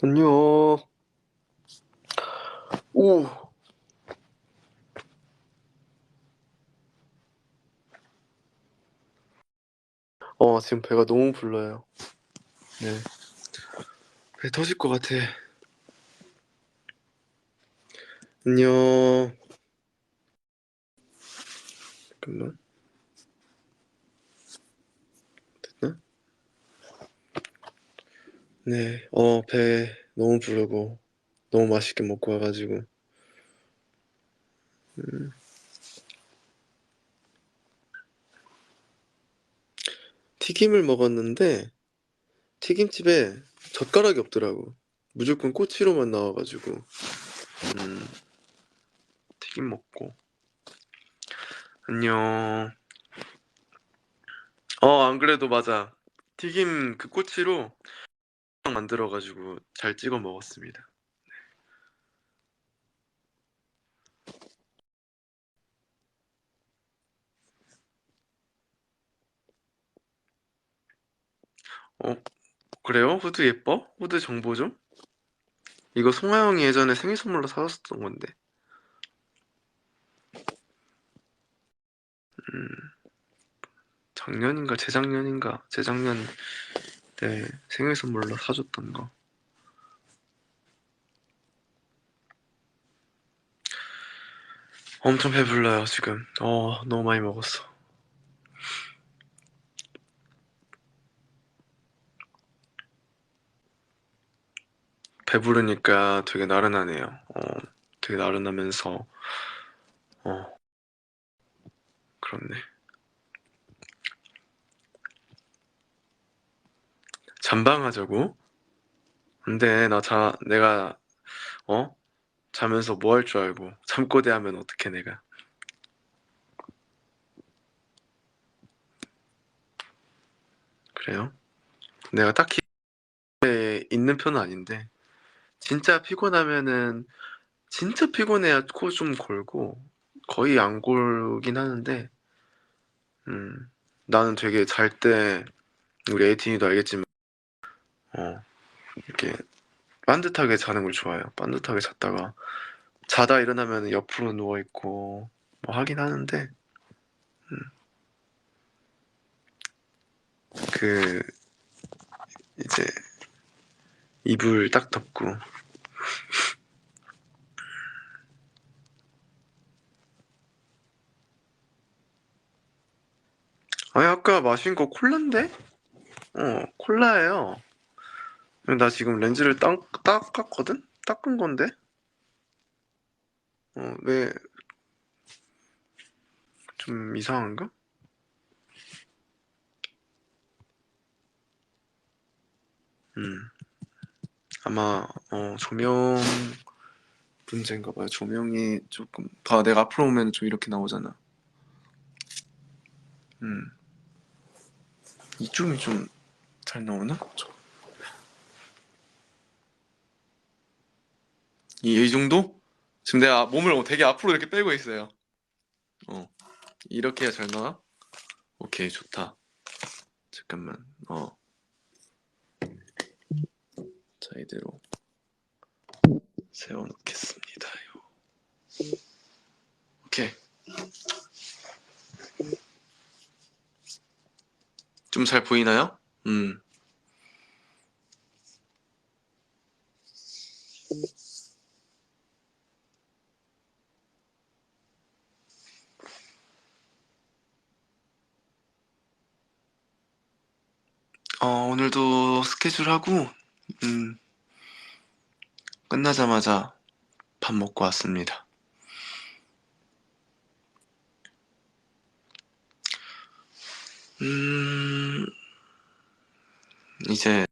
안녕. 오. 지금 배가 너무 불러요. 네. 배 터질 것 같아. 안녕. 잠깐만. 됐나? 네. 배 너무 부르고 너무 맛있게 먹고 와가지고. 음. 튀김을 먹었는데 튀김집에 젓가락이 없더라고. 무조건 꼬치로만 나와가지고. 튀김 먹고. 안녕. 안 그래도 맞아. 튀김 그 꼬치로 만들어가지고 잘 찍어 먹었습니다. 어, 그래요? 후드 예뻐? 후드 정보 좀? 이거 송하 형이 예전에 생일 선물로 사줬었던 건데. 음, 작년인가 재작년 때 생일 선물로 사줬던 거. 엄청 배불러요 지금. 너무 많이 먹었어. 배부르니까 되게 나른하네요. 되게 나른하면서 어 그렇네. 잠방하자고? 근데 내가 어 자면서 뭐 할 줄 알고 잠꼬대 하면 어떡해 내가. 그래요? 내가 딱히 있는 편은 아닌데 진짜 피곤하면은 진짜 피곤해야 코 좀 골고 거의 안 골긴 하는데 나는 되게 잘 때 우리 에이틴이도 알겠지만 이렇게 반듯하게 자는 걸 좋아해요. 반듯하게 잤다가 자다 일어나면 옆으로 누워있고 뭐 하긴 하는데 그 이제 이불 딱 덮고. 아니 아까 마신 거 콜라인데? 콜라예요. 나 지금 렌즈를 닦았거든? 닦은 건데? 왜 좀 이상한가? 음 아마 조명 문제인가 봐요. 조명이 조금 봐. 내가 앞으로 오면 좀 이렇게 나오잖아. 음 이쪽이 좀 잘 나오나? 이 정도? 지금 내가 몸을 되게 앞으로 이렇게 빼고 있어요. 어 이렇게 해야 잘 나와? 오케이 좋다. 잠깐만. 자 이대로 세워놓겠습니다요. 오케이. 좀 잘 보이나요? 오늘도 스케줄하고 끝나자마자 밥 먹고 왔습니다. 이제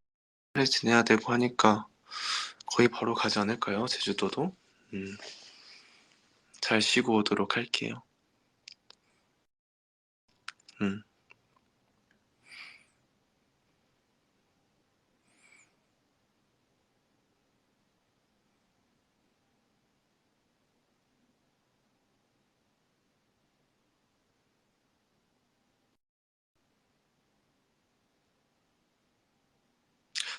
지내야 되고 하니까 거의 바로 가지 않을까요? 제주도도? 잘 쉬고 오도록 할게요. 음.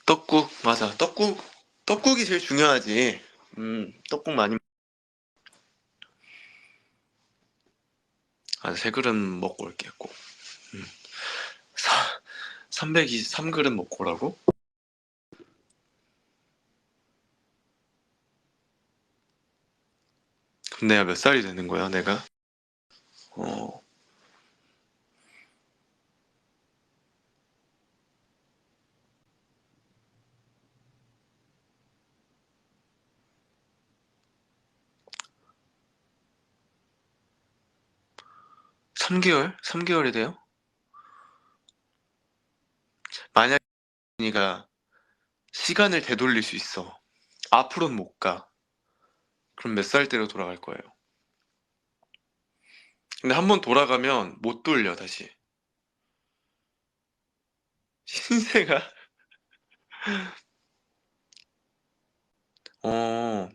떡국 맞아. 떡국 떡국이 제일 중요하지. 떡국 많이. 한 3그릇 먹고 올게 꼭. 323그릇 먹고 오라고? 그럼 내가 몇 살이 되는 거야, 내가? 어, 3개월? 3개월이 돼요? 만약 네가 시간을 되돌릴 수 있어. 앞으로는 못 가. 그럼 몇 살 때로 돌아갈 거예요? 근데 한 번 돌아가면 못 돌려, 다시. 신세가? 어,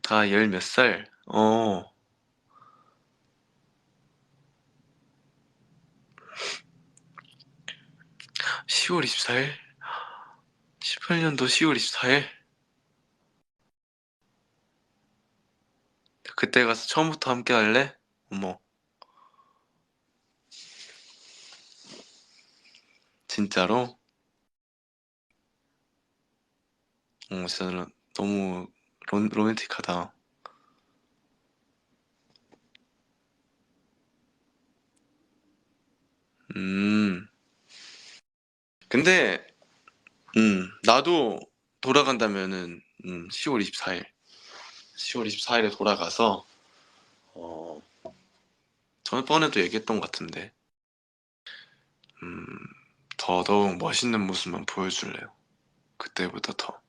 다 열 몇 살? 10월 24일? 18년도 10월 24일? 그때 가서 처음부터 함께 할래? 어머, 진짜로? 진짜 너무 로맨틱하다. 음, 근데, 나도 돌아간다면은, 10월 24일. 10월 24일에 돌아가서, 어, 저번에도 얘기했던 것 같은데, 음, 더더욱 멋있는 모습만 보여줄래요. 그때보다 더.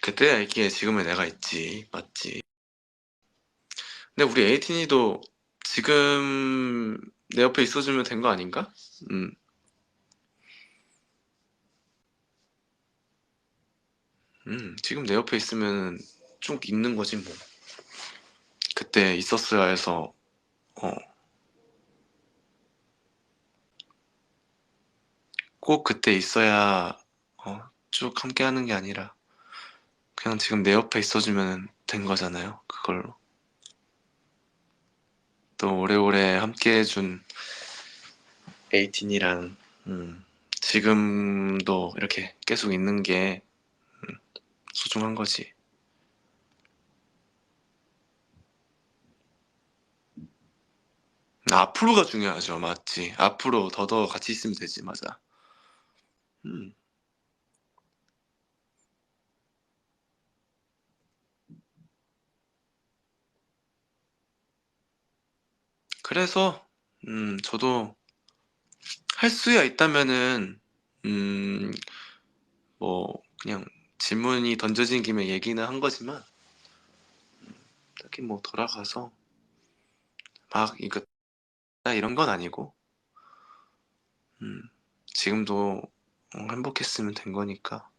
그때야 이기에 지금의 내가 있지. 맞지? 근데 우리 에이틴이도 지금 내 옆에 있어주면 된 거 아닌가? 음, 지금 내 옆에 있으면 쭉 있는 거지 뭐. 그때 있었어야 해서, 어, 꼭 그때 있어야, 쭉 함께 하는 게 아니라, 그냥 지금 내 옆에 있어주면 된 거잖아요. 그걸로. 또 오래오래 함께 해준 에이틴이랑, 지금도 이렇게 계속 있는 게 소중한 거지. 앞으로가 중요하죠. 맞지? 앞으로 더더 같이 있으면 되지. 맞아. 음. 그래서, 저도 할 수야 있다면은, 음, 그냥 질문이 던져진 김에 얘기는 한 거지만, 딱히 뭐 돌아가서 막 이거 이런 건 아니고, 음, 지금도 행복했으면 된 거니까.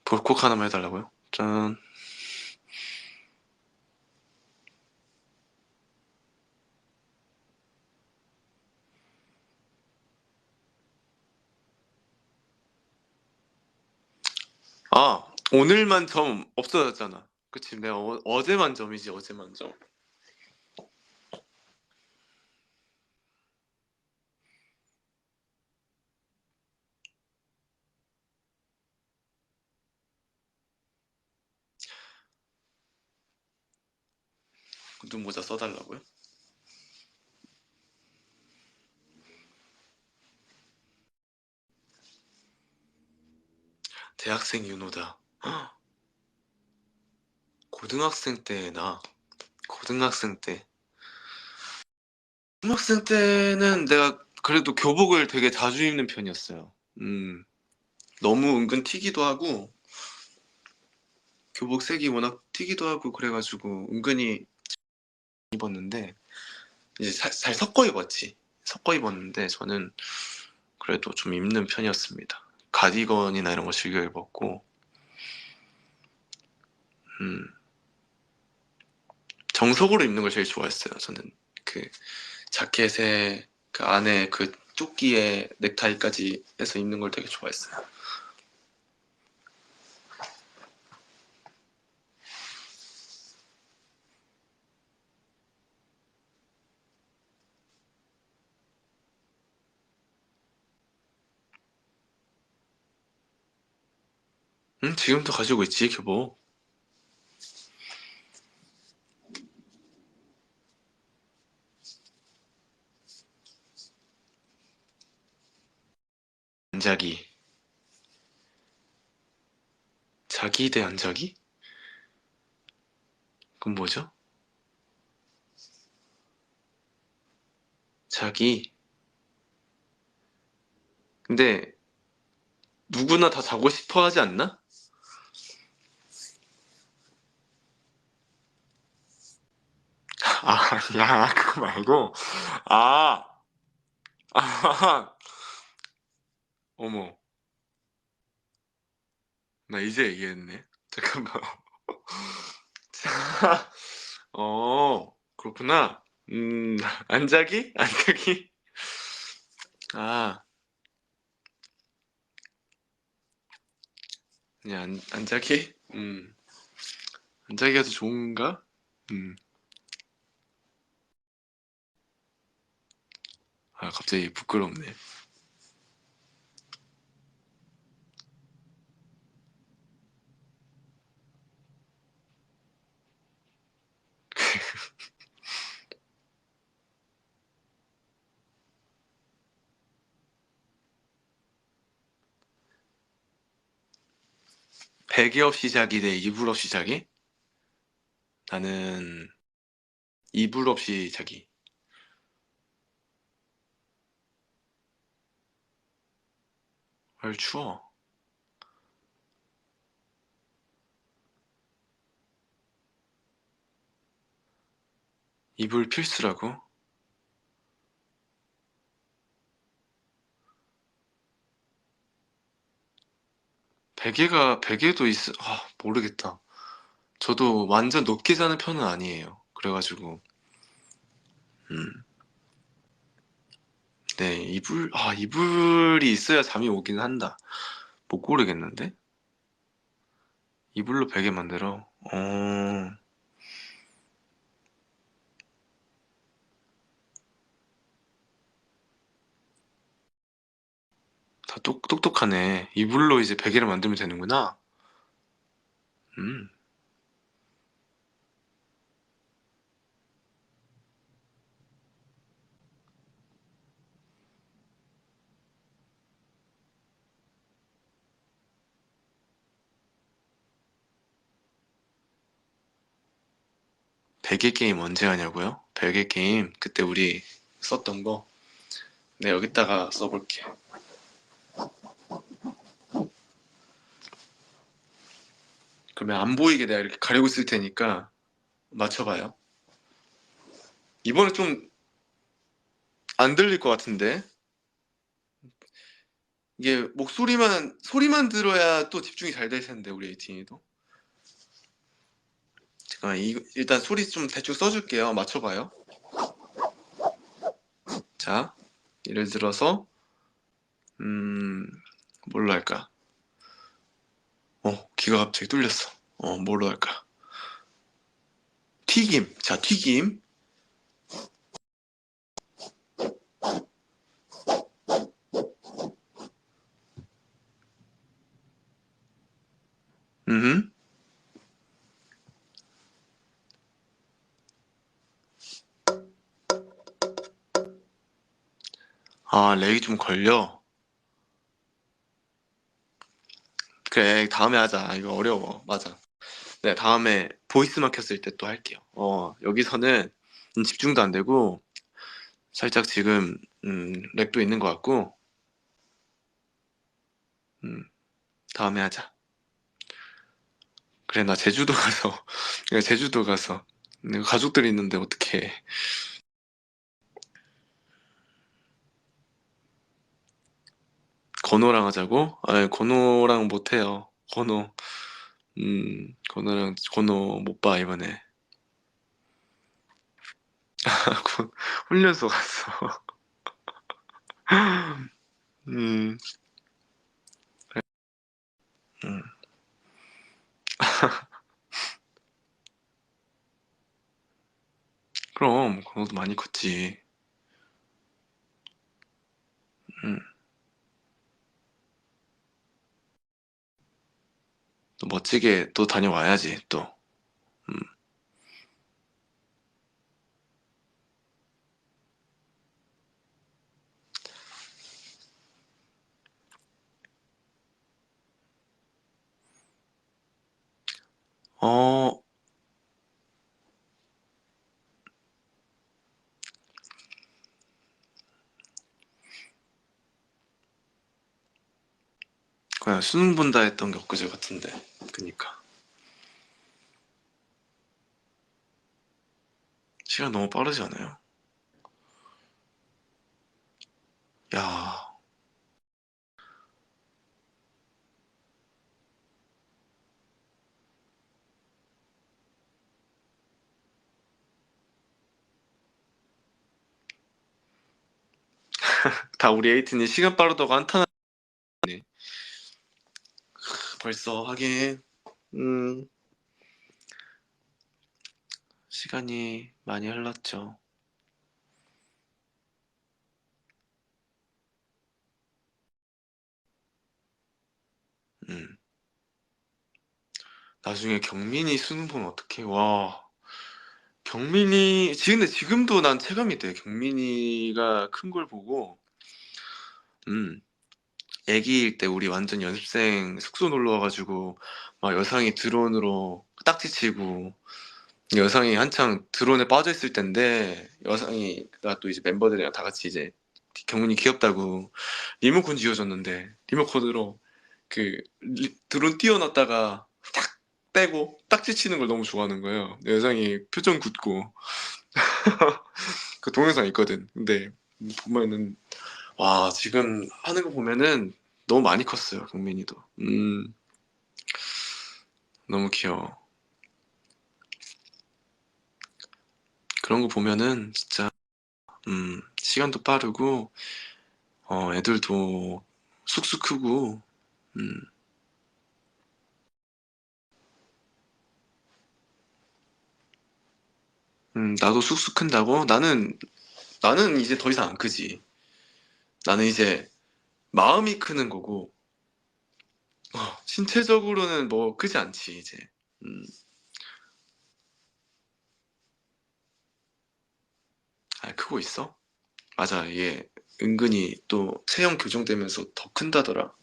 볼콕 하나만 해달라고요? 짠. 아, 오늘만 점 없어졌잖아. 그치, 내가 어제만 점이지, 어제만 점. 눈 모자 써달라고요? 대학생 윤호다. 헉, 고등학생 때 나, 고등학생 때. 고등학생 때는 내가 그래도 교복을 되게 자주 입는 편이었어요. 너무 은근 튀기도 하고, 교복 색이 워낙 튀기도 하고 그래가지고 은근히 입었는데 이제 잘 섞어 입었지. 섞어 입었는데 저는 그래도 좀 입는 편이었습니다. 가디건이나 이런 거 즐겨 입었고, 음, 정석으로 입는 걸 제일 좋아했어요. 저는 그 자켓에 그 안에 그 조끼에 넥타이까지 해서 입는 걸 되게 좋아했어요. 지금도 가지고 있지, 교복. 안자기. 자기 대 안자기? 그건 뭐죠? 자기. 근데 누구나 다 자고 싶어 하지 않나? 아, 야, 그거 말고. 아, 아, 어머. 나 이제 얘기했네. 잠깐만. 그렇구나. 안자기? 안자기? 아, 그냥 안자기? 안자기가 더 좋은가? 음, 갑자기 부끄럽네. 베개 없이 자기 대 이불 없이 자기? 나는 이불 없이 자기. 헐, 추워. 이불 필수라고? 베개도 모르겠다. 저도 완전 높게 자는 편은 아니에요. 그래가지고, 음, 네, 이불이 있어야 잠이 오긴 한다. 못 고르겠는데? 이불로 베개 만들어? 다 똑똑하네. 이불로 이제 베개를 만들면 되는구나. 음, 베개 게임 언제 하냐고요? 베개 게임, 그때 우리 썼던 거. 네, 여기다가 써볼게. 그러면 안 보이게 내가 이렇게 가리고 있을 테니까 맞춰봐요. 이번에 좀 안 들릴 것 같은데? 이게 소리만 들어야 또 집중이 잘 될 텐데, 우리 에이틴이도. 잠깐만, 일단 소리 좀 대충 써줄게요. 맞춰봐요. 자, 예를 들어서, 음, 뭘로 할까? 귀가 갑자기 뚫렸어. 뭘로 할까? 튀김. 자, 튀김. 음, 렉이 좀 걸려. 그래, 다음에 하자. 이거 어려워. 맞아. 네, 다음에 보이스만 켰을 때 또 할게요. 여기서는 집중도 안 되고, 살짝 지금, 렉도 있는 것 같고, 음, 다음에 하자. 그래, 나 제주도 가서, 그래, 제주도 가서. 내가 가족들이 있는데 어떡해. 건호랑 하자고? 아니, 건호랑 못해요. 건호. 건호 못 봐, 이번에. 훈련소 갔어. 음, 음. 그럼, 건호도 많이 컸지. 음, 또 멋지게 또 다녀와야지, 또. 음. 어, 그냥 수능 본다 했던 게 엊그제 같은데. 그니까. 시간 너무 빠르지 않아요? 야, 다 우리 에이틴이 시간 빠르다고 한탄하네. 벌써 하긴, 음, 시간이 많이 흘렀죠. 음, 나중에 경민이 수능 보면 어떡해. 와, 경민이, 근데 지금도 난 체감이 돼. 경민이가 큰 걸 보고, 음, 애기일 때 우리 완전 연습생 숙소 놀러 와가지고, 막 여상이 드론으로 딱지치고, 여상이 한창 드론에 빠져있을 때인데, 여상이가 또 이제 멤버들이랑 다 같이 이제 경민이 귀엽다고 리모컨 쥐어줬는데, 리모컨으로 드론 띄워놨다가 탁 떼고 딱지 치는 걸 너무 좋아하는 거예요. 여상이 표정 굳고 그 동영상 있거든. 근데 보면은 와, 지금 하는 거 보면은 너무 많이 컸어요, 경민이도. 너무 귀여워. 그런 거 보면은 진짜 시간도 빠르고 애들도 쑥쑥 크고 음, 나도 쑥쑥 큰다고? 나는 이제 더 이상 안 크지. 나는 이제 마음이 크는 거고 신체적으로는 뭐 크지 않지 이제. 음, 크고 있어? 맞아, 이게 은근히 또 체형 교정되면서 더 큰다더라.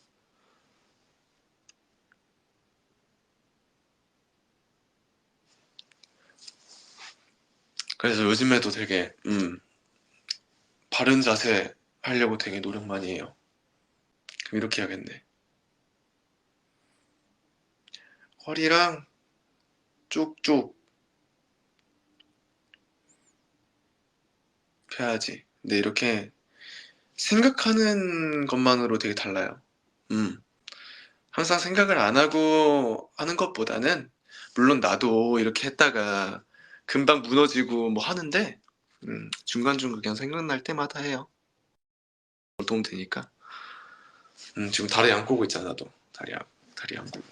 그래서 요즘에도 되게 바른 자세 하려고 되게 노력 많이 해요. 그럼 이렇게 해야겠네. 허리랑 쭉쭉 펴야지. 근데 이렇게 생각하는 것만으로 되게 달라요. 음, 항상 생각을 안 하고 하는 것보다는 물론 나도 이렇게 했다가 금방 무너지고 뭐 하는데 중간중간 그냥 생각날 때마다 해요. 도움 되니까. 지금 다리 안 꼬고 있잖아, 나도. 다리 안 꼬고.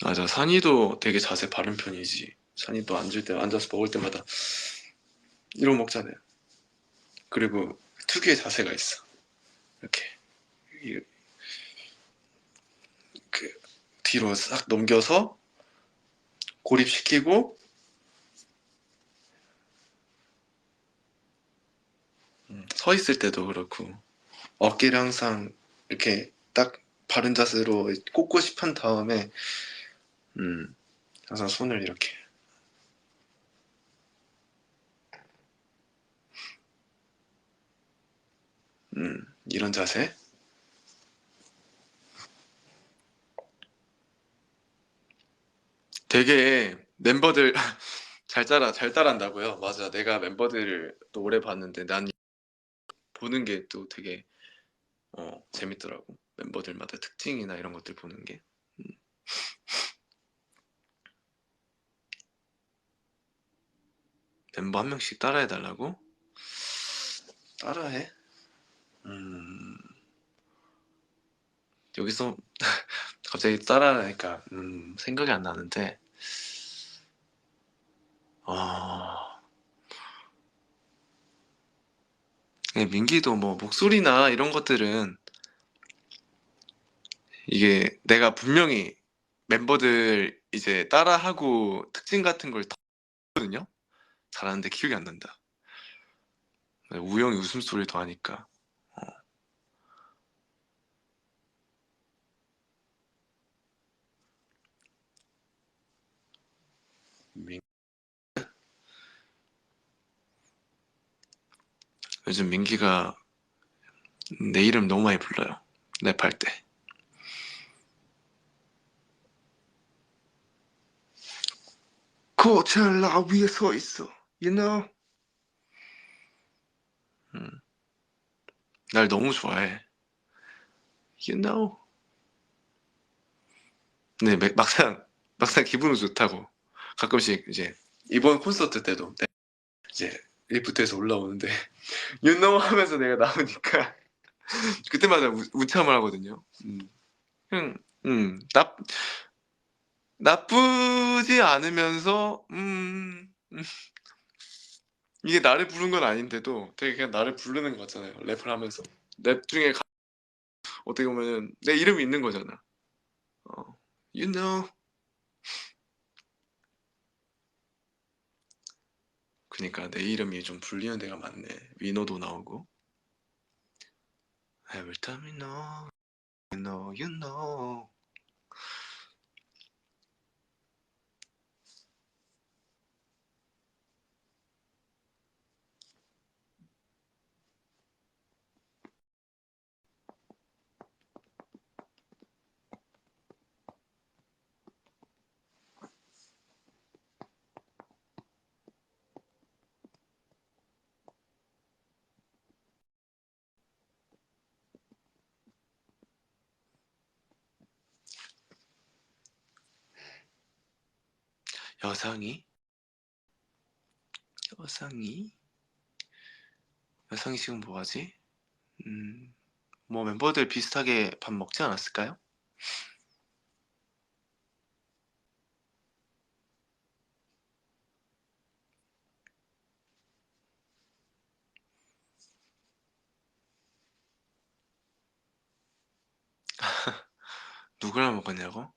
맞아, 산이도 되게 자세 바른 편이지. 산이도 앉아서 먹을 때마다 이러고 먹잖아요. 그리고 특유의 자세가 있어. 이렇게 이- 그 뒤로 싹 넘겨서 고립시키고 서 있을 때도 그렇고 어깨를 항상 이렇게 딱 바른 자세로 꼿꼿이 편 다음에 항상 손을 이렇게 이런 자세. 되게 멤버들 잘 따라한다고요? 맞아. 내가 멤버들을 또 오래 봤는데 난 보는 게 또 되게 재밌더라고. 멤버들마다 특징이나 이런 것들 보는 게. 음. 멤버 한 명씩 따라해 달라고? 따라해? 음. 여기서 갑자기 따라하니까 생각이 안 나는데. 아. 민기도 뭐 목소리나 이런 것들은 이게 내가 분명히 멤버들 이제 따라하고 특징 같은 걸 거든요. 잘하는데 기억이 안 난다. 우영이 웃음소리를 더 하니까. 어. 민... 요즘 민기가 내 이름 너무 많이 불러요. 랩할 때. 코첼라 위에 서 있어. You know? 음. 날 너무 좋아해. You know? 네, 막상 기분은 좋다고. 가끔씩 이제 이번 콘서트 때도 이제 리프트에서 올라오는데 You know 하면서 내가 나오니까 그때마다 우참을 하거든요. 그냥 나쁘지 않으면서 이게 나를 부른 건 아닌데도 되게 그냥 나를 부르는 거 같잖아요. 랩을 하면서 랩 중에 어떻게 보면은 내 이름이 있는 거잖아. 어, You know. 그니까 내 이름이 좀 불리는 데가 많네. 위너도 나오고. Every time you know, you know, you know. 여상이? 여상이? 여상이 지금 뭐하지? 뭐 멤버들 비슷하게 밥 먹지 않았을까요? 누구랑 먹었냐고?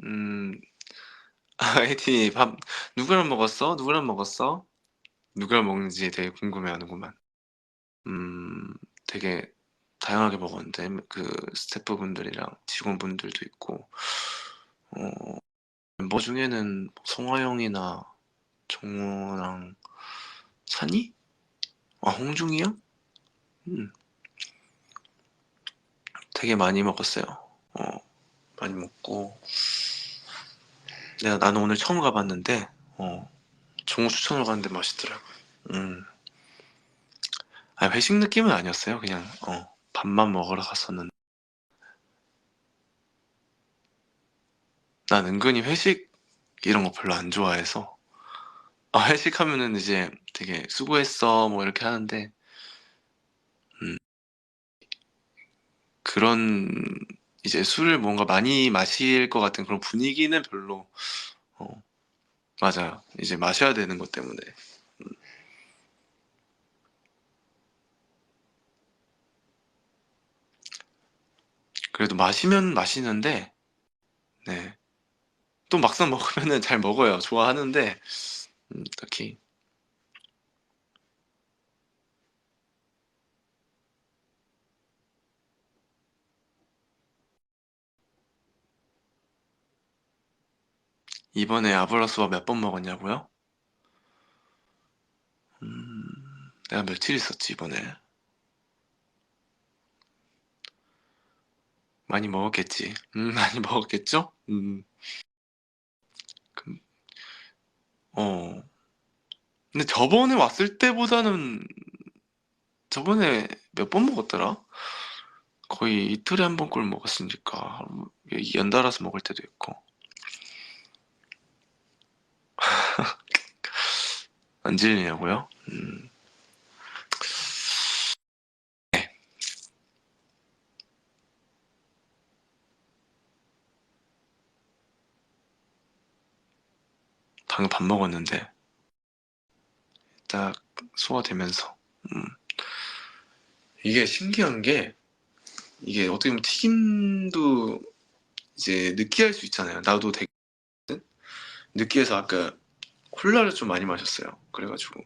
음, 에이틴이 밥 누구랑 먹었어? 누구랑 먹었어? 누구랑 먹는지 되게 궁금해하는구만. 되게 다양하게 먹었는데 그 스태프분들이랑 직원분들도 있고 멤버 중에는 성화영이나 정우랑 산이? 아 홍중이 형? 음, 되게 많이 먹었어요. 어, 많이 먹고 나는 오늘 처음 가봤는데 정우 추천으로 갔는데 맛있더라고. 음, 회식 느낌은 아니었어요. 그냥 밥만 먹으러 갔었는데 난 은근히 회식 이런 거 별로 안 좋아해서 회식하면은 이제 되게 수고했어 뭐 이렇게 하는데 음, 그런 이제 술을 뭔가 많이 마실 것 같은 그런 분위기는 별로 어, 맞아 이제 마셔야 되는 것 때문에 그래도 마시면 마시는데 네. 또 막상 먹으면은 잘 먹어요. 좋아하는데 딱히 이번에 아브라수바 몇 번 먹었냐고요? 내가 며칠 있었지 이번에? 많이 먹었겠지. 많이 먹었겠죠? 그- 어. 근데 저번에 왔을 때보다는 저번에 몇 번 먹었더라? 거의 이틀에 한 번 꼴 먹었으니까 연달아서 먹을 때도 있고. 안 질리냐고요? 네. 방금 밥 먹었는데 딱 소화되면서. 이게 신기한 게, 이게 어떻게 보면 튀김도 이제 느끼할 수 있잖아요. 나도 되게 느끼해서 아까 콜라를 좀 많이 마셨어요. 그래가지고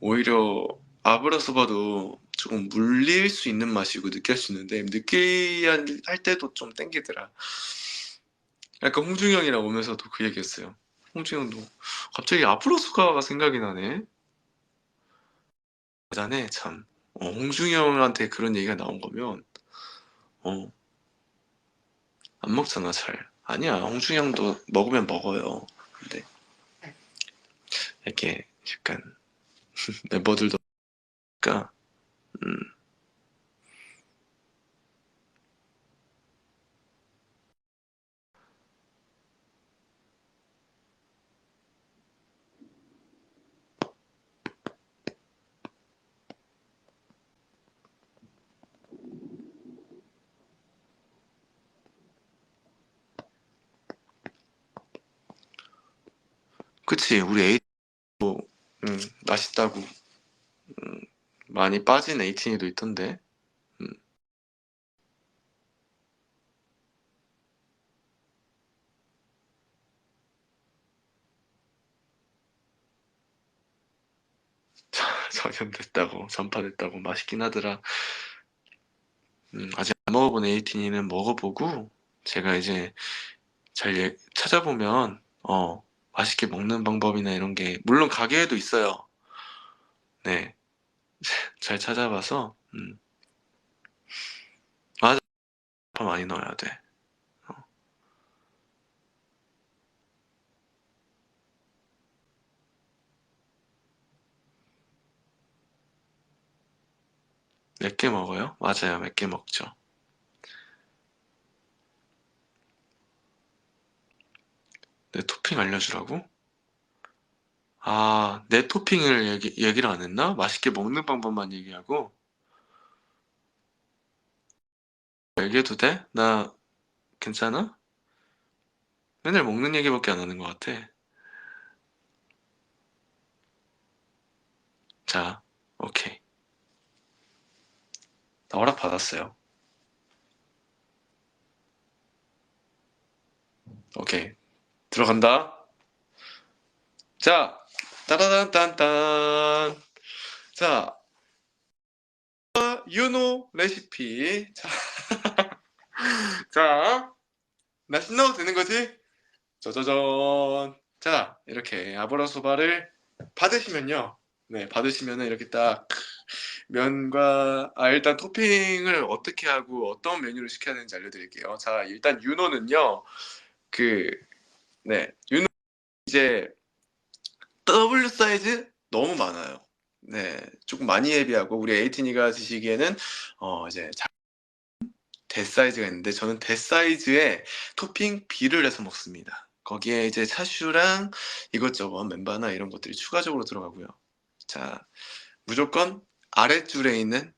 오히려 아브라소바도 조금 물릴 수 있는 맛이고 느끼할 수 있는데, 느끼할 때도 좀 땡기더라. 약간 홍중이 형이랑 오면서도 그 얘기했어요. 홍중이 형도 갑자기 아브라소바가 생각이 나네. 대단해 참. 홍중이 형한테 그런 얘기가 나온 거면 어, 안 먹잖아 잘. 아니야, 홍중이 형도 먹으면 먹어요. 근데 이렇게 약간 멤버들도 그러니까 그치. 우리 에이도 맛있다고 많이 빠진 에이틴이도 있던데. 음, 전염됐다고, 전파됐다고 맛있긴 하더라. 아직 안 먹어본 에이틴이는 먹어보고, 제가 이제 잘 찾아보면 맛있게 먹는 방법이나 이런 게 물론 가게에도 있어요. 네, 잘 찾아봐서 맞아, 많이 넣어야 돼. 몇 개 먹어요? 맞아요, 몇 개 먹죠. 내 토핑 알려주라고? 아, 내 토핑을 얘기를 안 했나? 맛있게 먹는 방법만 얘기하고. 얘기해도 돼? 나 괜찮아? 맨날 먹는 얘기밖에 안 하는 것 같아. 자, 오케이. 나 허락 받았어요. 오케이. 들어간다. 자, 따라단딴딴. 자, 유노 레시피. 자, 자, 나 신나도 되는 거지? 짜자잔. 자, 이렇게 아브라소바를 받으시면요. 네, 받으시면은 이렇게 딱 면과 일단 토핑을 어떻게 하고 어떤 메뉴를 시켜야 되는지 알려드릴게요. 자, 일단 유노는요. 그 네, 유노 이제 W 사이즈 너무 많아요. 네, 조금 많이 헤비하고 우리 에이티니가 드시기에는 이제 대 사이즈가 있는데, 저는 대 사이즈에 토핑 B를 해서 먹습니다. 거기에 이제 차슈랑 이것저것 멤바나 이런 것들이 추가적으로 들어가고요. 자, 무조건 아랫줄에 있는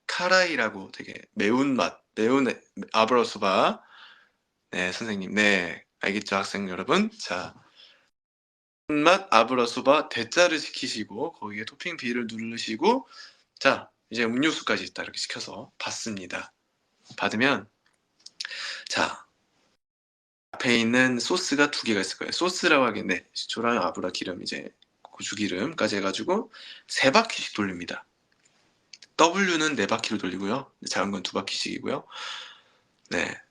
카라이라고 되게 매운맛, 매운 아브라소바. 네, 선생님. 네, 알겠죠, 학생 여러분? 자, 맛 아브라소바 대짜를 시키시고 거기에 토핑 B를 누르시고, 자, 이제 음료수까지 있다 이렇게 시켜서 받습니다. 받으면 자, 앞에 있는 소스가 두 개가 있을 거예요. 소스라고 하겠네. 식초랑 아브라 기름, 이제 고추기름까지 해가지고 세 바퀴씩 돌립니다. W는 네 바퀴로 돌리고요. 작은 건 두 바퀴씩이고요. 네,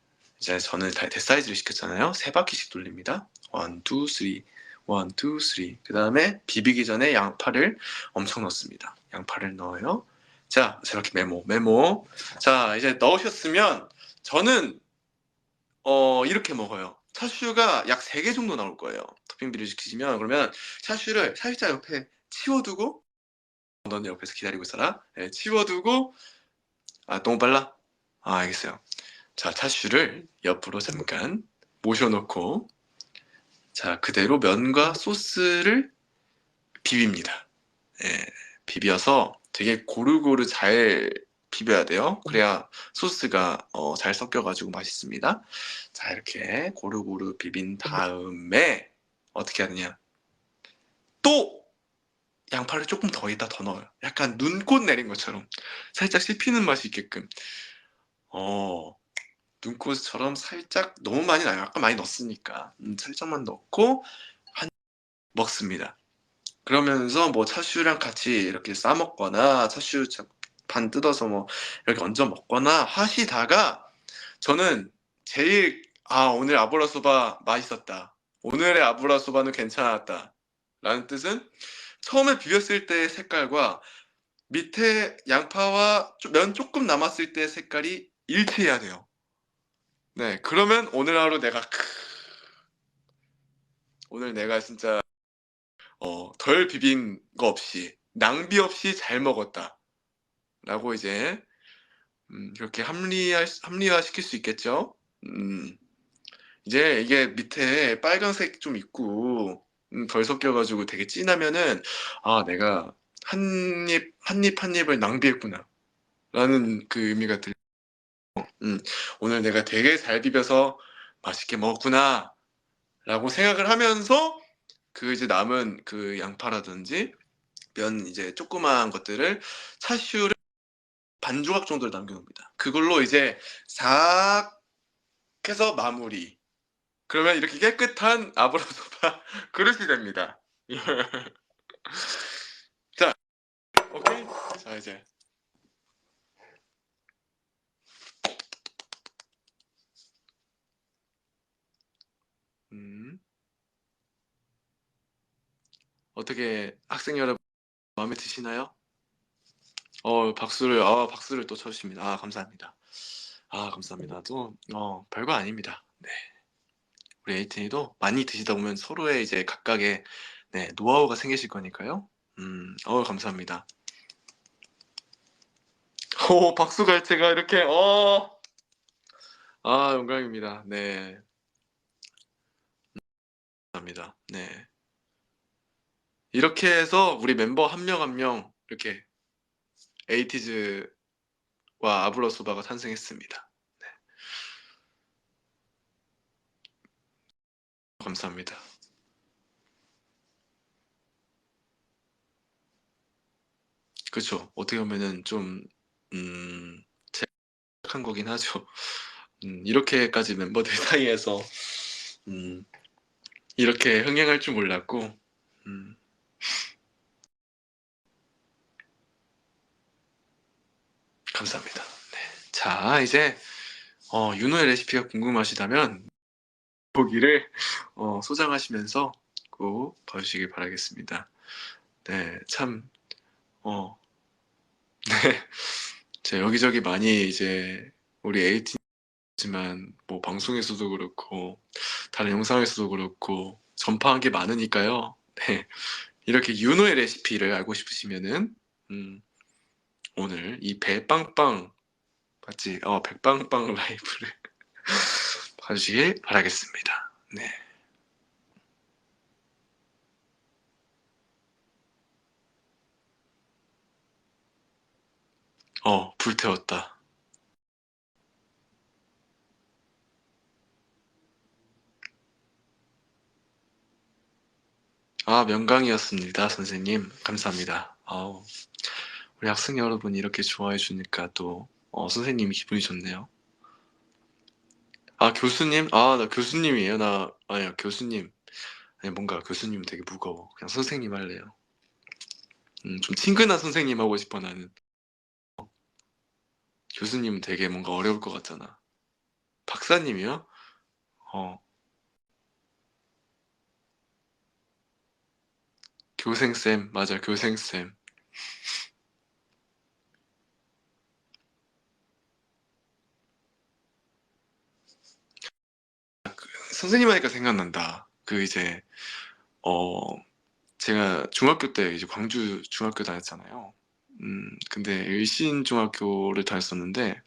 이제 저는 대사이즈를 시켰잖아요. 3바퀴씩 돌립니다. 1, 2, 3, 1, 2, 3. 그 다음에 비비기 전에 양파를 엄청 넣습니다. 양파를 넣어요. 자, 이렇게 메모. 자, 이제 넣으셨으면 저는 이렇게 먹어요. 차슈가 약 3개 정도 나올 거예요. 토핑 비를 시키시면. 그러면 차슈를 살짝 옆에 치워두고, 너는 옆에서 기다리고 있어라. 네, 치워두고, 너무 빨라? 알겠어요. 자, 차슈를 옆으로 잠깐 모셔놓고, 자, 그대로 면과 소스를 비빕니다. 예, 비벼서 되게 고루고루 잘 비벼야 돼요. 그래야 소스가 잘 섞여가지고 맛있습니다. 자, 이렇게 고루고루 비빈 다음에 어떻게 하느냐? 또 양파를 조금 더 넣어요. 약간 눈꽃 내린 것처럼 살짝 씹히는 맛이 있게끔. 눈꽃처럼 살짝 너무 많이 나요. 아까 많이 넣었으니까 살짝만 넣고 먹습니다. 그러면서 뭐 차슈랑 같이 이렇게 싸 먹거나 차슈 반 뜯어서 뭐 이렇게 얹어 먹거나 하시다가 저는 제일 오늘 아브라소바 맛있었다. 오늘의 아브라소바는 괜찮았다. 라는 뜻은 처음에 비볐을 때의 색깔과 밑에 양파와 면 조금 남았을 때의 색깔이 일치해야 돼요. 네, 그러면 오늘 하루 오늘 내가 진짜 덜 비빈 거 없이 낭비 없이 잘 먹었다 라고 이제 그렇게 합리화시킬 수 있겠죠. 이제 이게 밑에 빨간색 좀 있고 덜 섞여가지고 되게 진하면은 내가 한 입을 낭비했구나 라는 그 의미가 들려. 오늘 내가 되게 잘 비벼서 맛있게 먹었구나 라고 생각을 하면서 그 이제 남은 그 양파라든지 면 이제 조그마한 것들을 차슈를 반 조각 정도를 남겨놓습니다. 그걸로 이제 싹 해서 마무리. 그러면 이렇게 깨끗한 아브라소바 그릇이 됩니다. 자, 오케이. 자, 이제 어떻게 학생 여러분 마음에 드시나요? 박수를 또 쳐주십니다. 감사합니다. 감사합니다. 또 별거 아닙니다. 네. 우리 에이틴이도 많이 드시다 보면 서로의 이제 각각의 노하우가 생기실 거니까요. 감사합니다. 박수갈채가 이렇게 영광입니다. 네. 감사합니다. 네. 이렇게 해서 우리 멤버 한 명 한 명 이렇게 에이티즈와 아브라소바가 탄생했습니다. 네. 감사합니다. 그렇죠. 어떻게 보면은 좀 제약한 거긴 하죠. 이렇게까지 멤버들 사이에서 이렇게 흥행할 줄 몰랐고 감사합니다. 네. 자, 이제 윤호의 레시피가 궁금하시다면 보기를 소장하시면서 꼭 봐주시길 바라겠습니다. 네, 참 네, 제가 여기저기 많이 이제 우리 에이티지만 뭐 방송에서도 그렇고 다른 영상에서도 그렇고 전파한 게 많으니까요. 네, 이렇게 윤호의 레시피를 알고 싶으시면은 오늘 이 배빵빵 맞지? 백빵빵 라이브를 봐주시길 바라겠습니다. 네. 불태웠다. 명강이었습니다, 선생님. 감사합니다. 우리 학생 여러분이 이렇게 좋아해 주니까 또 선생님이 기분이 좋네요. 교수님? 나 교수님이에요. 아니요, 교수님. 아니, 뭔가 교수님 되게 무거워. 그냥 선생님 할래요. 좀 친근한 선생님 하고 싶어, 나는. 교수님은 되게 뭔가 어려울 것 같잖아. 박사 박사님이요? 어, 교생쌤, 맞아, 교생쌤. 선생님 하니까 생각난다. 그 이제, 어, 제가 중학교 때 이제 광주 중학교 다녔잖아요. 근데 일신 중학교를 다녔었는데,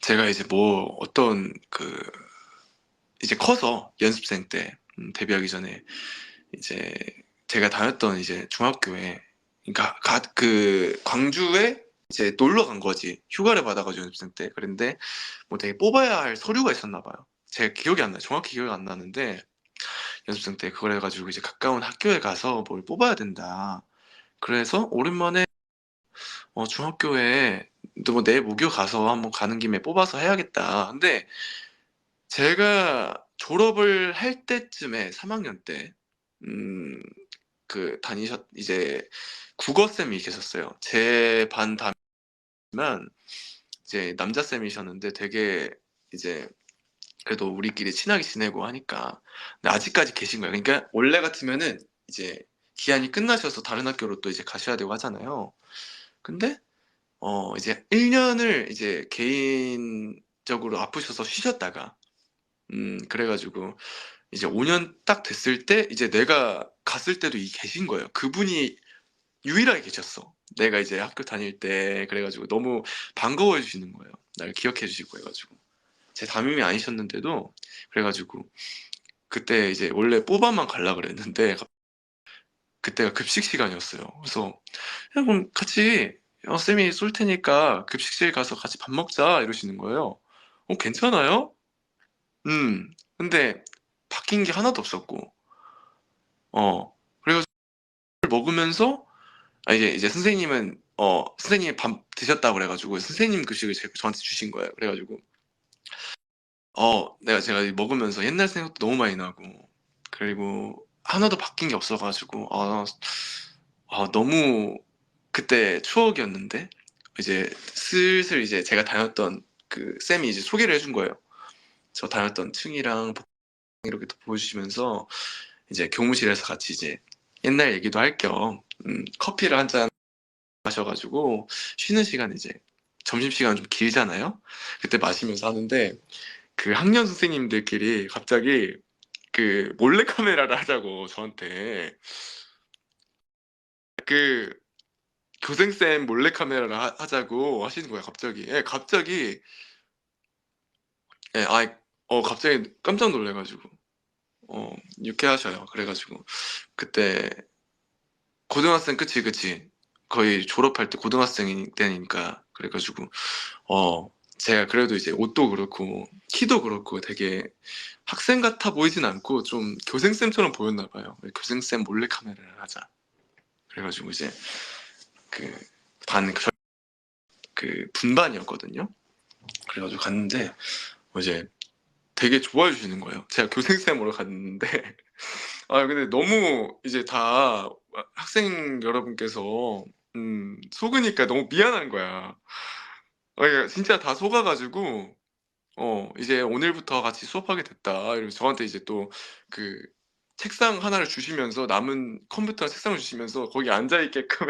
제가 이제 뭐 어떤 그 이제 커서 연습생 때 데뷔하기 전에 이제 제가 다녔던 이제 중학교에 그러니까 그 광주에 이제 놀러 간 거지. 휴가를 받아가지고 연습생 때. 그런데 뭐 되게 뽑아야 할 서류가 있었나 봐요. 제가 기억이 안 나요. 정확히 기억이 안 나는데 연습생 때 그걸 해가지고 이제 가까운 학교에 가서 뭘 뽑아야 된다. 그래서 오랜만에 중학교에 뭐내 모교 가서 한번 가는 김에 뽑아서 해야겠다. 근데 제가 졸업을 할 때쯤에 3학년 때, 그 이제 국어쌤이 계셨어요. 제 반 담임만 이제 남자쌤이셨는데 되게 이제 그래도 우리끼리 친하게 지내고 하니까. 근데 아직까지 계신 거예요. 그러니까 원래 같으면은 이제 기한이 끝나셔서 다른 학교로 또 이제 가셔야 되고 하잖아요. 근데 이제 1년을 이제 개인적으로 아프셔서 쉬셨다가 그래가지고 이제 5년 딱 됐을 때 이제 내가 갔을 때도 계신 거예요. 그분이 유일하게 계셨어. 내가 이제 학교 다닐 때 그래가지고 너무 반가워해 주시는 거예요. 날 기억해 주시고 해가지고 제 담임이 아니셨는데도 그래가지고 그때 이제 원래 뽑아만 갈라 그랬는데 그때가 급식 시간이었어요. 그래서 야, 그럼 같이 쌤이 쏠 테니까 급식실 가서 같이 밥 먹자 이러시는 거예요. 괜찮아요? 근데 바뀐 게 하나도 없었고 그래가지고 먹으면서 이제 선생님은 선생님이 밥 드셨다고 그래가지고 선생님 급식을 저한테 주신 거예요. 그래가지고 제가 먹으면서 옛날 생각도 너무 많이 나고 그리고 하나도 바뀐 게 없어가지고 너무 그때 추억이었는데 이제 슬슬 이제 제가 다녔던 그 쌤이 이제 소개를 해준 거예요. 저 다녔던 층이랑 이렇게 또 보여주시면서 이제 교무실에서 같이 이제 옛날 얘기도 할 겸 커피를 한 잔 마셔가지고 쉬는 시간 이제 점심시간 좀 길잖아요. 그때 마시면서 하는데 그 학년 선생님들끼리 갑자기 그 몰래카메라를 하자고 저한테 그 교생쌤 몰래카메라를 하자고 하시는 거예요. 갑자기. 예, 갑자기. 예, 갑자기 깜짝 놀래가지고 어 유쾌하셔요. 그래가지고 그때 고등학생, 그치 거의 졸업할 때 고등학생 때니까 그래가지고 제가 그래도 이제 옷도 그렇고 키도 그렇고 되게 학생 같아 보이진 않고 좀 교생쌤처럼 보였나 봐요. 교생쌤 몰래카메라를 하자. 그래가지고 이제 그 그 분반이었거든요. 그래가지고 갔는데 이제 되게 좋아해 주시는 거예요. 제가 교생쌤으로 갔는데 근데 너무 이제 다 학생 여러분께서 속으니까 너무 미안한 거야. 그러니까 진짜 다 속아가지고 이제 오늘부터 같이 수업하게 됐다. 이러면서 저한테 이제 또 그 책상 하나를 주시면서 남은 컴퓨터 책상을 주시면서 거기 앉아 있게끔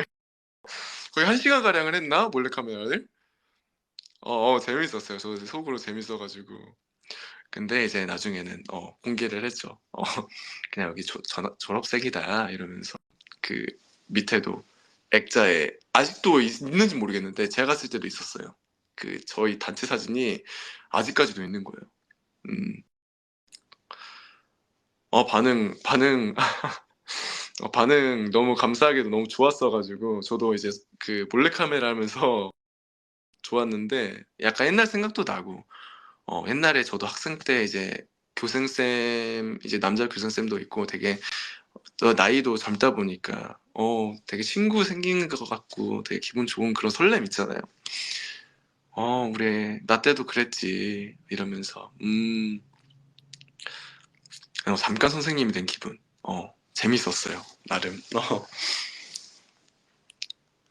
거의 1시간 가량을 했나 몰래카메라를. 재밌었어요. 저 속으로 재밌어가지고. 근데 이제 나중에는 공개를 했죠. 그냥 여기 졸업생이다 이러면서 그 밑에도 액자에 아직도 있는지 모르겠는데 제가 갔을 때도 있었어요. 그 저희 단체 사진이 아직까지도 있는 거예요. 음, 반응 반응 너무 감사하게도 너무 좋았어가지고 저도 이제 그 몰래카메라 하면서 좋았는데 약간 옛날 생각도 나고 옛날에 저도 학생 때 이제 교생쌤 이제 남자 교생쌤도 있고 되게 또 나이도 젊다 보니까 되게 친구 생기는 것 같고 되게 기분 좋은 그런 설렘 있잖아요. 우리 나 때도 그랬지 이러면서 그냥 잠깐 선생님이 된 기분. 재밌었어요 나름.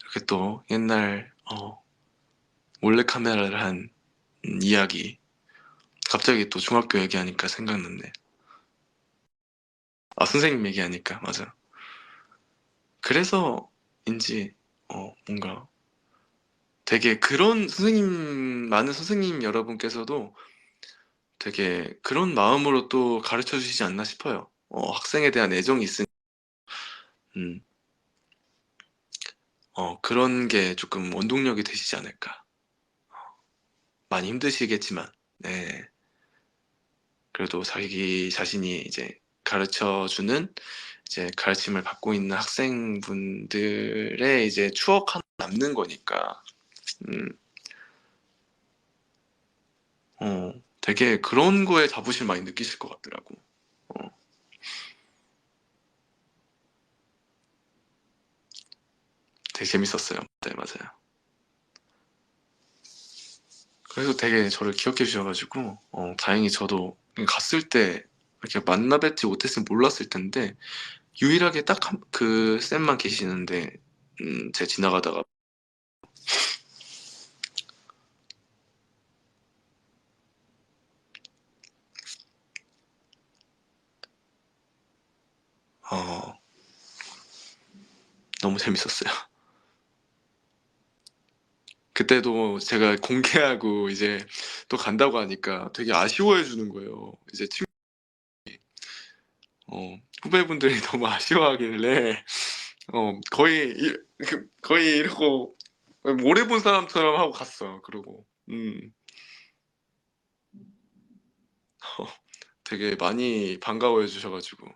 이렇게 또 옛날 몰래카메라를 한 이야기 갑자기 또 중학교 얘기하니까 생각났네. 아, 선생님 얘기하니까, 맞아. 그래서인지, 뭔가 되게 그런 선생님, 많은 선생님 여러분께서도 되게 그런 마음으로 또 가르쳐 주시지 않나 싶어요. 학생에 대한 애정이 있으니, 음, 그런 게 조금 원동력이 되시지 않을까. 많이 힘드시겠지만, 네. 그래도 자기 자신이 이제 가르쳐 주는, 이제 가르침을 받고 있는 학생분들의 이제 추억 하나 남는 거니까, 음, 되게 그런 거에 자부심 많이 느끼실 것 같더라고. 어, 되게 재밌었어요. 네, 맞아요. 그래서 되게 저를 기억해 주셔가지고, 다행히 저도 갔을 때 이렇게 만나 뵙지 못했으면 몰랐을 텐데, 유일하게 딱 그 쌤만 계시는데, 제가 지나가다가, 어, 너무 재밌었어요. 그때도 제가 공개하고 이제 또 간다고 하니까 되게 아쉬워해 주는 거예요. 이제 후배분들이 너무 아쉬워하길래, 거의 이러고, 오래 본 사람처럼 하고 갔어. 그러고, 되게 많이 반가워해 주셔가지고,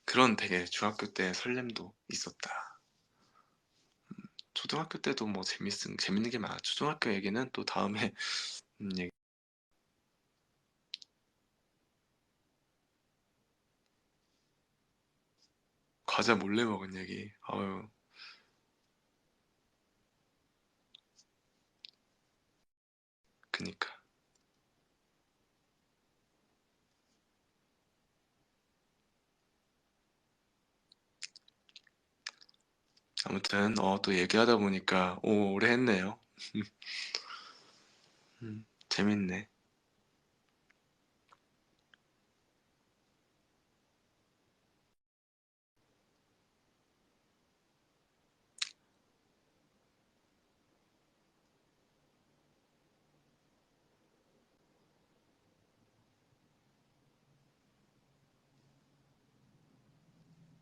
그런 되게 중학교 때 설렘도 있었다. 초등학교 때도 뭐 재밌는 게 많아. 초등학교 얘기는 또 다음에, 얘기. 과자 몰래 먹은 얘기. 아유, 그니까. 아무튼, 또 얘기하다 보니까, 오래 했네요. 재밌네.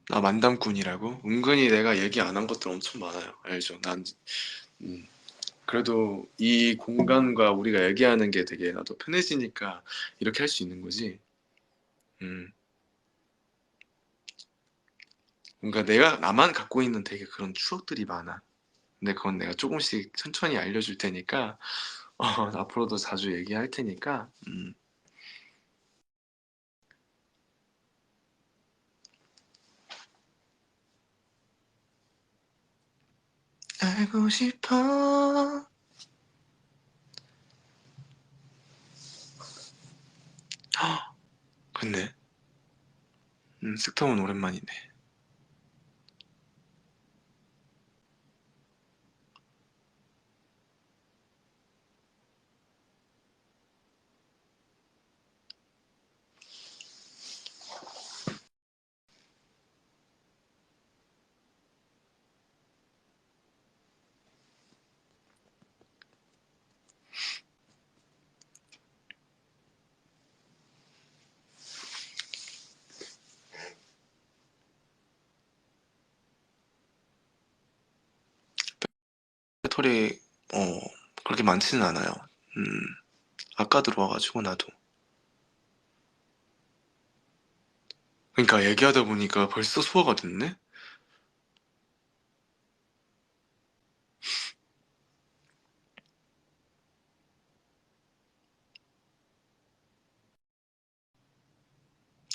나 만담꾼이라고? 은근히 내가 얘기 안 한 것들 엄청 많아요. 알죠? 음, 그래도 이 공간과 우리가 얘기하는 게 되게 나도 편해지니까 이렇게 할 수 있는 거지. 음, 뭔가 나만 갖고 있는 되게 그런 추억들이 많아. 근데 그건 내가 조금씩 천천히 알려줄 테니까, 앞으로도 자주 얘기할 테니까, 알고 싶어. 근데, 스톰은 오랜만이네. 배터리, 어, 그렇게 많지는 않아요. 음, 아까 들어와가지고 나도. 그러니까 얘기하다 보니까 벌써 소화가 됐네?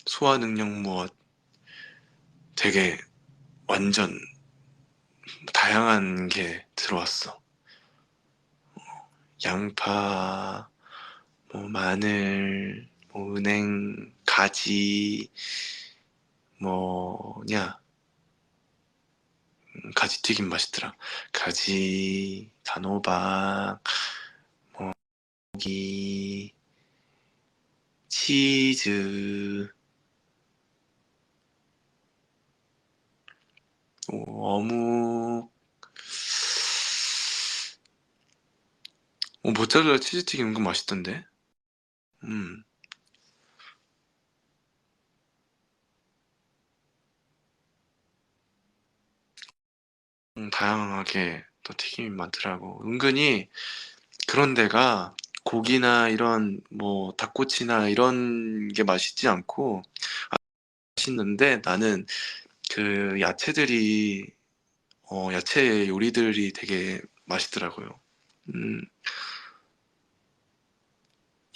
소화 능력 무엇, 되게 완전 다양한 게 들어왔어. 양파, 뭐 마늘, 뭐 은행, 가지, 뭐냐, 가지 튀김 맛있더라. 가지, 단호박, 고기, 치즈, 어묵, 모짜렐라 치즈튀김 은근 맛있던데? 음, 다양하게 또 튀김이 많더라고. 은근히 그런 데가 고기나 이런 뭐 닭꼬치나 이런 게 맛있지 않고 맛있는데 나는 그 야채들이 야채 요리들이 되게 맛있더라고요. 음,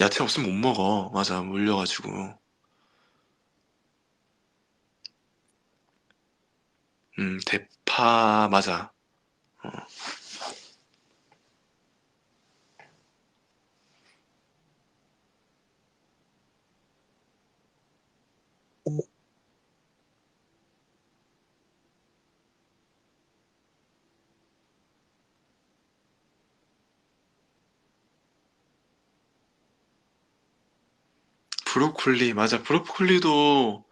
야채 없으면 못 먹어. 맞아, 물려가지고. 대파, 맞아. 어, 브로콜리, 맞아. 브로콜리도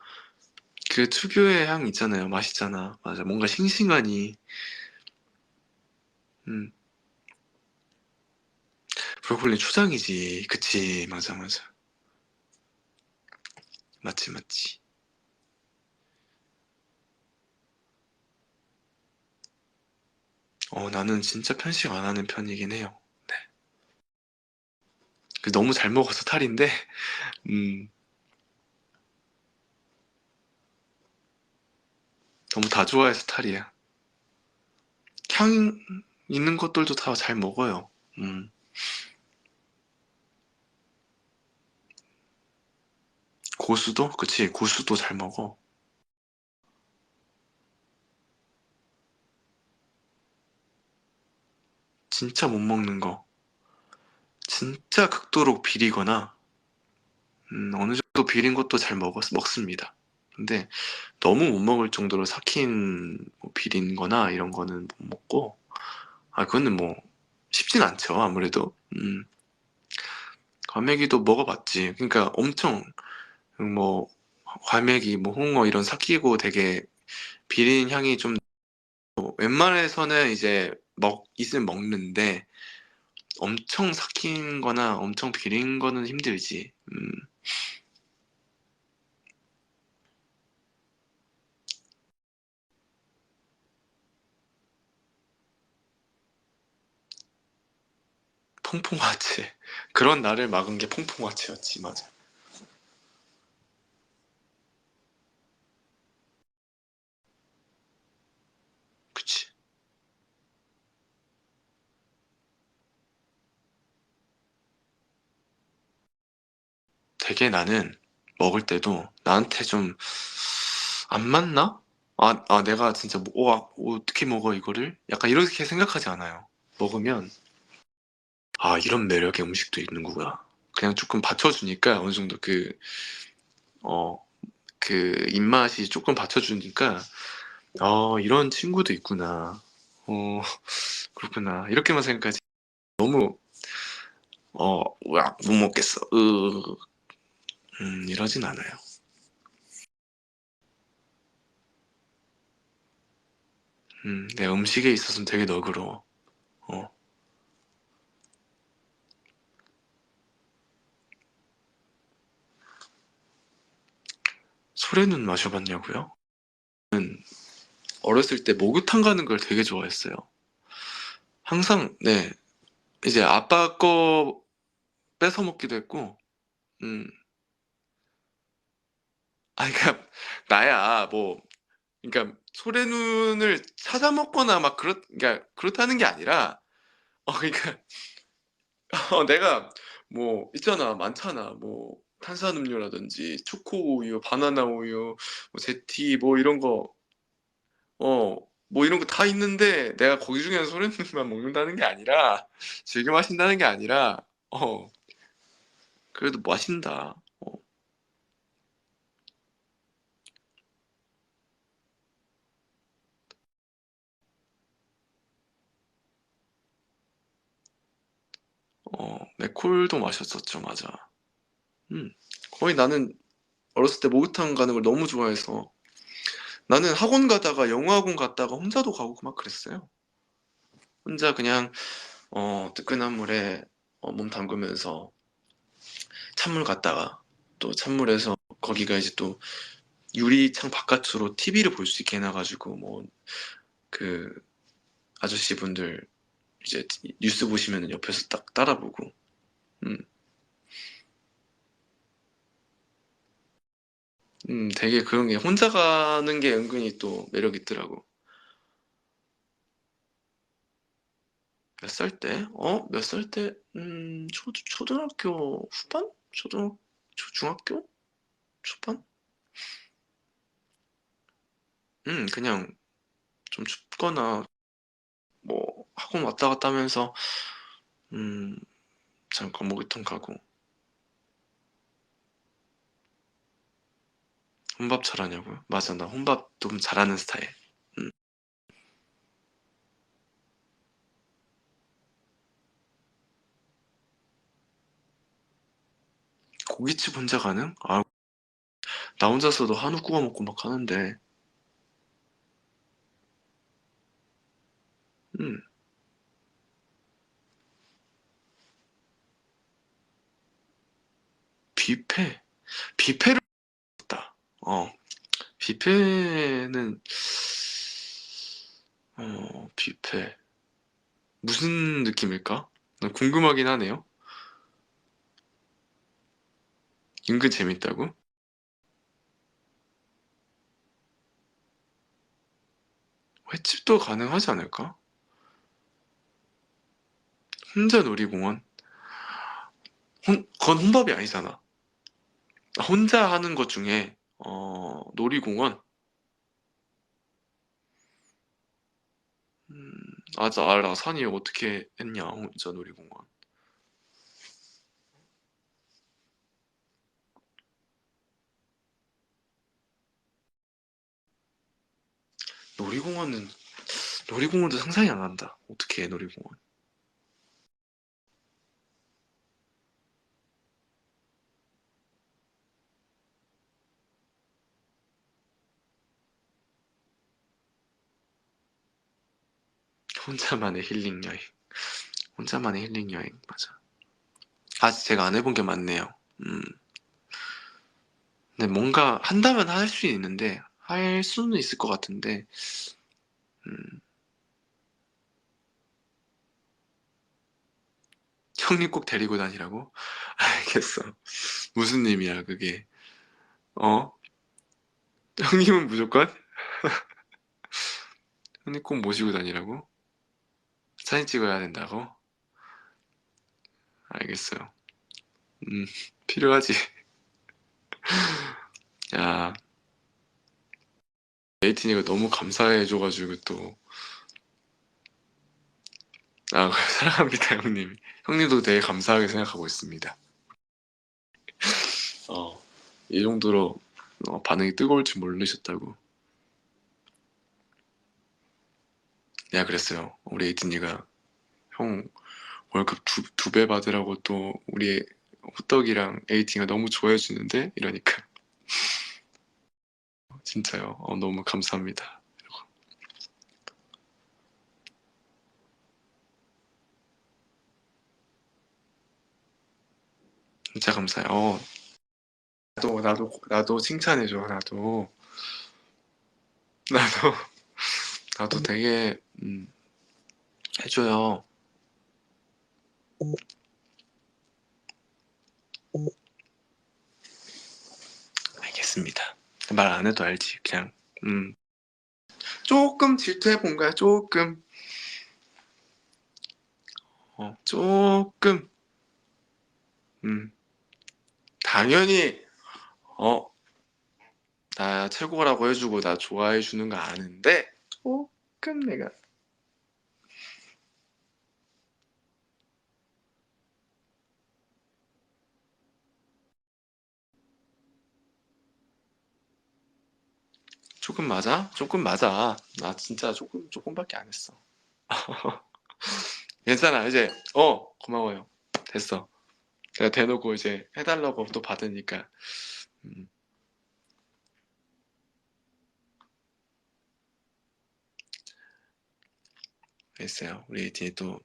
그 특유의 향 있잖아요. 맛있잖아. 맞아. 뭔가 싱싱하니. 음, 브로콜리 초장이지. 그치. 맞아, 맞아. 맞지, 맞지. 나는 진짜 편식 안 하는 편이긴 해요. 네. 너무 잘 먹어서 탈인데, 음, 너무 다 좋아해서 탈이야. 향 있는 것들도 다 잘 먹어요. 음, 고수도? 그치. 고수도 잘 먹어. 진짜 못 먹는 거. 진짜 극도로 비리거나, 어느 정도 비린 것도 잘 먹습니다. 근데 너무 못 먹을 정도로 삭힌 뭐 비린 거나 이런 거는 못 먹고, 그거는 뭐 쉽진 않죠. 아무래도. 과메기도 먹어봤지. 그러니까 엄청 뭐 과메기, 뭐 홍어 이런 삭히고 되게 비린 향이 좀 웬만해서는 이제 있으면 먹는데 엄청 삭힌 거나 엄청 비린 거는 힘들지. 퐁퐁화채. 그런 나를 막은 게 퐁퐁화채였지, 맞아. 그치. 되게 나는 먹을 때도 나한테 좀 안 맞나? 내가 진짜 어떻게 먹어 이거를? 약간 이렇게 생각하지 않아요. 먹으면 이런 매력의 음식도 있는구나. 그냥 조금 받쳐주니까 어느 정도 어, 그 입맛이 조금 받쳐주니까 이런 친구도 있구나. 어, 그렇구나. 이렇게만 생각하지. 너무 못 먹겠어. 이러진 않아요. 내 음식에 있어서는 되게 너그러워. 어, 소래는 마셔봤냐고요? 어렸을 때 목욕탕 가는 걸 되게 좋아했어요. 항상, 네, 이제 아빠 거 뺏어 먹기도 했고, 음, 그러니까 나야 뭐, 그러니까 소래눈을 찾아 먹거나 막 그러니까 그렇다는 게 아니라, 그러니까 내가 뭐 있잖아, 많잖아, 뭐 탄산음료라든지 초코 우유, 바나나 우유, 뭐 제티 뭐 이런 거, 뭐 이런 거 다 있는데 내가 거기 중에 소래눈만 먹는다는 게 아니라 즐겨 마신다는 게 아니라, 어 그래도 마신다. 맥콜도 마셨었죠. 맞아. 음. 거의 나는 어렸을 때 목욕탕 가는 걸 너무 좋아해서 나는 학원 가다가 영어학원 갔다가 혼자도 가고 막 그랬어요. 혼자 그냥 뜨끈한 물에 몸 담그면서 찬물 갔다가 또 찬물에서 거기가 이제 또 유리창 바깥으로 TV를 볼 수 있게 해놔가지고 뭐 그 아저씨분들 이제 뉴스 보시면은 옆에서 딱 따라보고. 음, 되게 그런 게 혼자 가는 게 은근히 또 매력 있더라고. 몇 살 때? 몇 살 때? 초등학교 후반? 중학교? 초반? 그냥 좀 춥거나 뭐 학원 왔다 갔다 하면서 음, 잠깐 목욕탕 가고. 혼밥 잘하냐고요? 맞아, 나 혼밥 좀 잘하는 스타일. 음, 고깃집 혼자 가능? 나 혼자서도 한우 구워 먹고 막 하는데. 음, 뷔페. 뷔페를 먹었다. 뷔페는 뷔페 무슨 느낌일까? 나 궁금하긴 하네요. 은근 재밌다고? 횟집도 가능하지 않을까? 혼자 놀이공원? 그건 혼밥이 아니잖아. 혼자 하는 것 중에 놀이공원. 음, 맞아, 알아. 산이 어떻게 했냐, 혼자 놀이공원. 놀이공원은 놀이공원도 상상이 안 난다. 어떻게 해, 놀이공원. 혼자만의 힐링 여행. 혼자만의 힐링 여행, 맞아. 아직 제가 안 해본 게 많네요. 음. 근데 뭔가 한다면 할 수 있는데, 할 수는 있을 것 같은데, 음, 형님 꼭 데리고 다니라고? 알겠어. 무슨 님이야, 그게. 어? 형님은 무조건? 형님 꼭 모시고 다니라고? 사진 찍어야 된다고? 알겠어요. 음, 필요하지. 야, 에이틴이가 너무 감사해줘가지고 또, 사랑합니다, 형님. 형님도 되게 감사하게 생각하고 있습니다. 어, 이 정도로 반응이 뜨거울 줄 모르셨다고. 내가 그랬어요. 우리 에이틴이가 형 월급 두 배 받으라고 또 우리 호떡이랑 에이팅가 너무 좋아해 주는데 이러니까 진짜요. 너무 감사합니다. 진짜 감사해요. 나도 칭찬해줘. 나도 나도 되게 해줘요. 알겠습니다. 말 안 해도 알지. 그냥 조금 질투해 본 거야. 조금. 조금. 음 당연히 어 나 최고라고 해주고 나 좋아해 주는 거 아는데 조금 내가 조금 맞아? 조금 맞아. 나 진짜 조금밖에 안 했어. 괜찮아. 이제 고마워요. 됐어. 내가 대놓고 이제 해달라고 또 받으니까. 음, 됐어요. 우리 이제 또,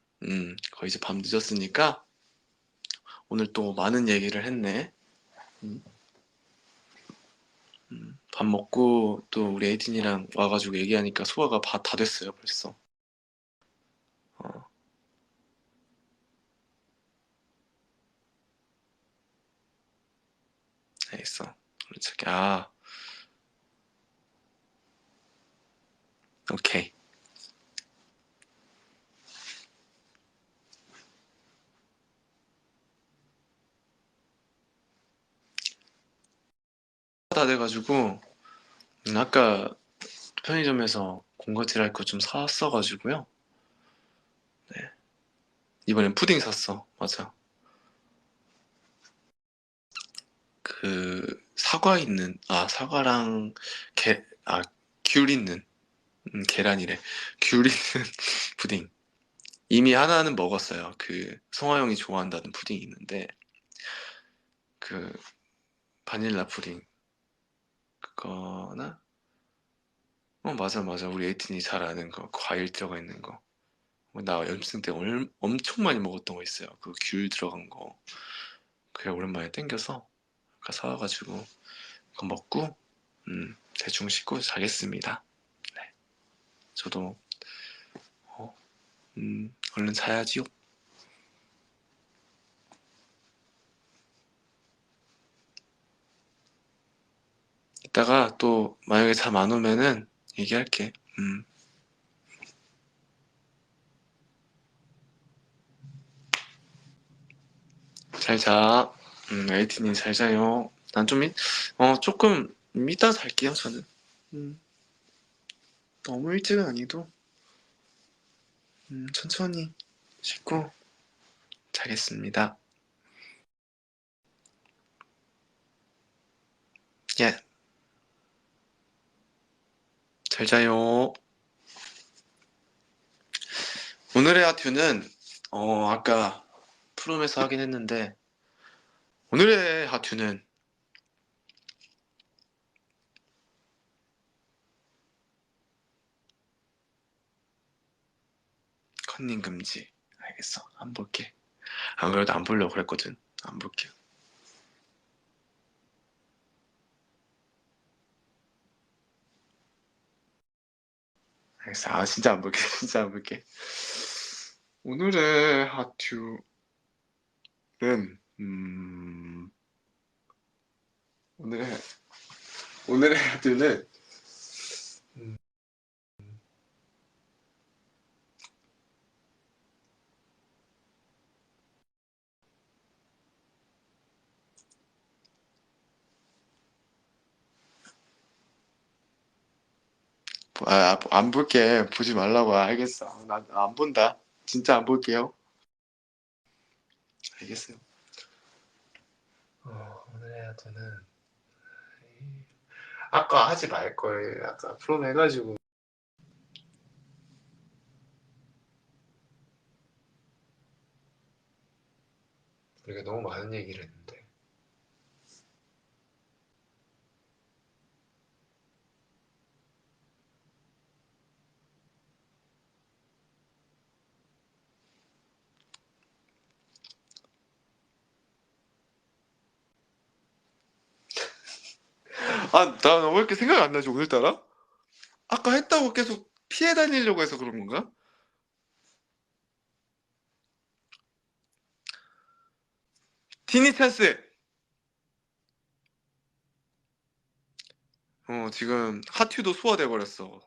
거의 이제 밤 늦었으니까 오늘 또 많은 얘기를 했네. 음, 밥 먹고 또 우리 에이틴이랑 와가지고 얘기하니까 소화가 다 됐어요, 벌써. 어, 알겠어. 그렇지. 오케이. 다 돼가지고, 아까 편의점에서 군것질 할 거 좀 사왔어가지고요. 네. 이번엔 푸딩 샀어. 맞아. 사과 있는, 사과랑 귤 있는, 계란이래. 귤 있는 푸딩. 이미 하나는 먹었어요. 성화 형이 좋아한다는 푸딩이 있는데, 그, 바닐라 푸딩. 그거나, 맞아, 맞아. 우리 에이틴이 잘 아는 거. 과일 들어가 있는 거. 나 연습생 때 엄청 많이 먹었던 거 있어요. 그 귤 들어간 거. 그래, 오랜만에 땡겨서 아까 사와가지고, 그거 먹고, 대충 씻고 자겠습니다. 네. 저도, 어, 얼른 자야지요. 이따가 또 만약에 잠 안 오면은 얘기할게. 잘 자. 에이티님 잘 자요. 난 조금 이따 잘게요, 저는. 음, 너무 일찍은 아니도, 천천히 씻고 자겠습니다. 예, 잘 자요. 오늘의 하튜는, 아까 프롬에서 하긴 했는데, 오늘의 하튜는 컨닝 금지. 알겠어. 안 볼게. 안 그래도 안 보려고 그랬거든. 안 볼게. 알겠어. 진짜 안 볼게. 진짜 안 볼게. 오늘의 하튜는, 오늘의, 오늘의 하튜는, 음, 안 볼게. 보지 말라고. 알겠어. 난 안 본다. 진짜 안 볼게요. 알겠어요. 오늘의 하트는 아까 하지 말 거예요. 아까 프롬 해가지고 우리가 너무 많은 얘기를 했는데. 나 왜 이렇게 생각이 안 나지 오늘따라? 아까 했다고 계속 피해 다니려고 해서 그런 건가? 티니 찬스. 지금 하튜도 소화돼 버렸어.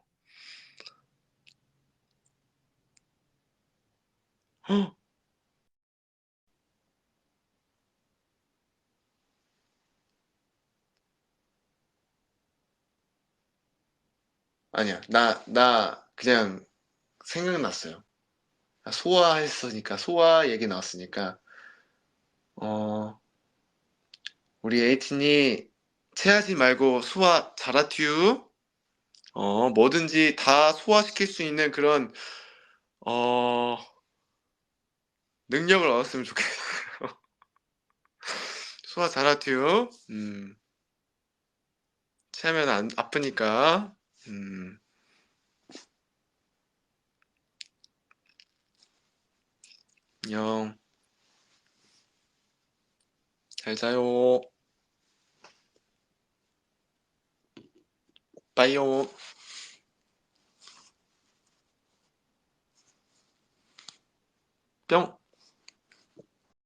헉, 아니야. 나 그냥 생각났어요. 소화했으니까 소화 얘기 나왔으니까 어 우리 에이틴이 체하지 말고 소화 잘하튜. 뭐든지 다 소화시킬 수 있는 그런 어 능력을 얻었으면 좋겠어요. 소화 잘하튜. 체하면 안 아프니까. 음. 안녕. 잘 자요. 빠이요. 뿅.